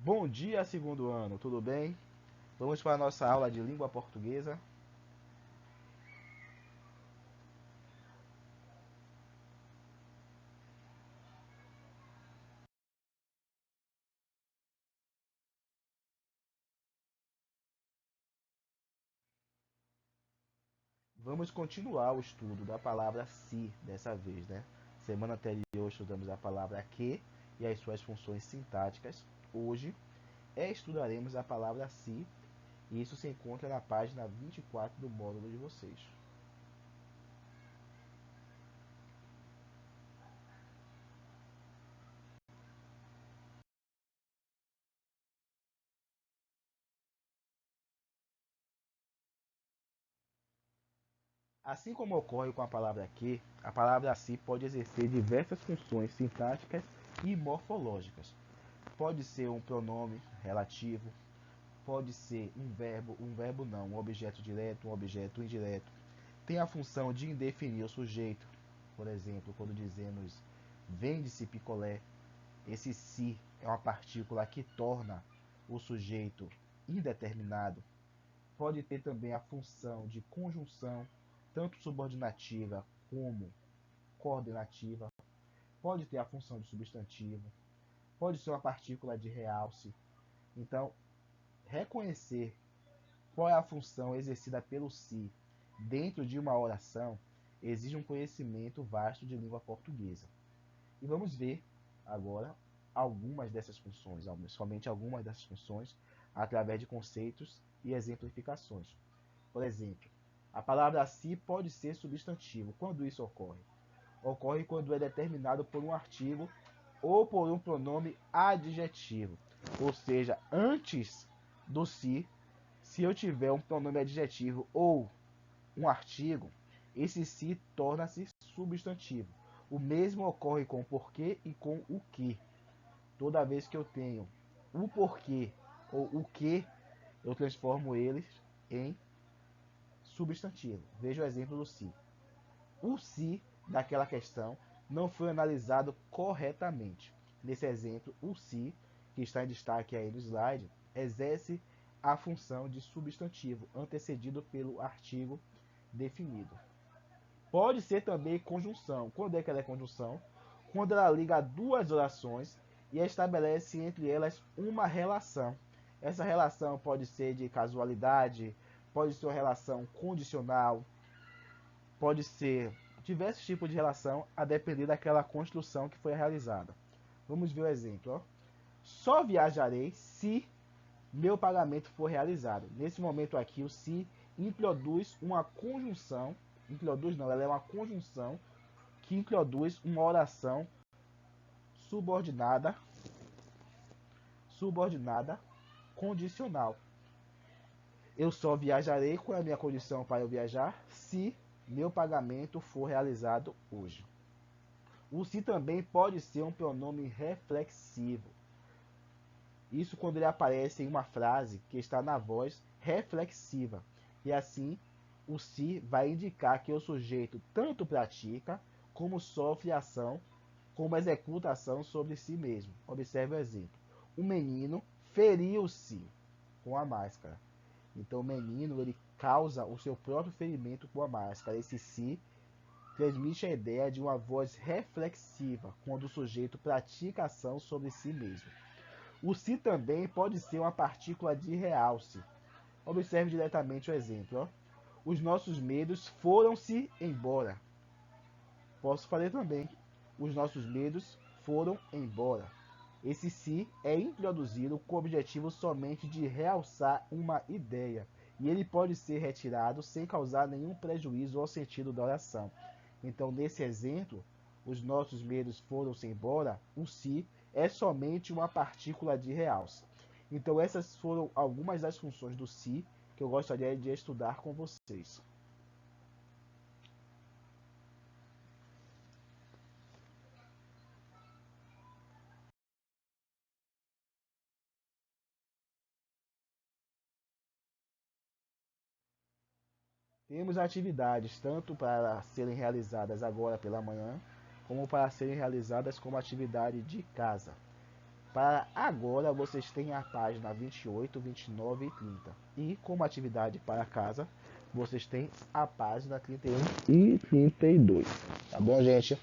Bom dia, segundo ano, tudo bem? Vamos para a nossa aula de língua portuguesa. Vamos continuar o estudo da palavra se dessa vez, né? Semana anterior estudamos a palavra que e as suas funções sintáticas. Hoje estudaremos a palavra se e isso se encontra na página 24 do módulo de vocês. Assim como ocorre com a palavra que, a palavra se pode exercer diversas funções sintáticas e morfológicas. Pode ser um pronome relativo, pode ser um verbo não, um objeto direto, um objeto indireto. Tem a função de indefinir o sujeito. Por exemplo, quando dizemos vende-se picolé, esse se é uma partícula que torna o sujeito indeterminado. Pode ter também a função de conjunção, tanto subordinativa como coordenativa. Pode ter a função de substantivo. Pode ser uma partícula de realce. Então, reconhecer qual é a função exercida pelo se dentro de uma oração exige um conhecimento vasto de língua portuguesa. E vamos ver agora algumas dessas funções, somente algumas dessas funções, através de conceitos e exemplificações. Por exemplo, a palavra se pode ser substantivo. Quando isso ocorre? Ocorre quando é determinado por um artigo ou por um pronome adjetivo. Ou seja, antes do se eu tiver um pronome adjetivo ou um artigo, esse se torna-se substantivo. O mesmo ocorre com o porquê e com o que. Toda vez que eu tenho o porquê ou o que, eu transformo eles em substantivo. Veja o exemplo do se. O se daquela questão não foi analisado corretamente. Nesse exemplo, o se, que está em destaque aí no slide, exerce a função de substantivo, antecedido pelo artigo definido. Pode ser também conjunção. Quando é que ela é conjunção? Quando ela liga duas orações e estabelece entre elas uma relação. Essa relação pode ser de casualidade, pode ser uma relação condicional, pode ser diversos tipos de relação a depender daquela construção que foi realizada. Vamos ver o exemplo. Ó. Só viajarei se meu pagamento for realizado. Nesse momento aqui, o se introduz uma conjunção, introduz não, ela é uma conjunção que introduz uma oração subordinada, subordinada condicional. Eu só viajarei com a minha condição para eu viajar se meu pagamento for realizado hoje. O se também pode ser um pronome reflexivo. Isso quando ele aparece em uma frase que está na voz reflexiva. E assim, o se vai indicar que o sujeito tanto pratica como sofre ação, como executa ação sobre si mesmo. Observe o exemplo. O menino feriu-se com a máscara. Então o menino ele causa o seu próprio ferimento com a máscara. Esse se transmite a ideia de uma voz reflexiva, quando o sujeito pratica ação sobre si mesmo. O se também pode ser uma partícula de realce. Observe diretamente o exemplo. Ó. Os nossos medos foram-se embora. Posso fazer também. Os nossos medos foram embora. Esse se é introduzido com o objetivo somente de realçar uma ideia, e ele pode ser retirado sem causar nenhum prejuízo ao sentido da oração. Então, nesse exemplo, os nossos medos foram-se embora, o se é somente uma partícula de realce. Então, essas foram algumas das funções do se que eu gostaria de estudar com vocês. Temos atividades tanto para serem realizadas agora pela manhã, como para serem realizadas como atividade de casa. Para agora, vocês têm a página 28, 29 e 30. E como atividade para casa, vocês têm a página 31 e 32. Tá bom, gente?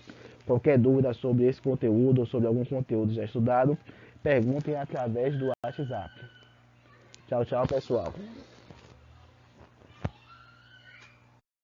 Qualquer dúvida sobre esse conteúdo ou sobre algum conteúdo já estudado, perguntem através do WhatsApp. Tchau, tchau, pessoal.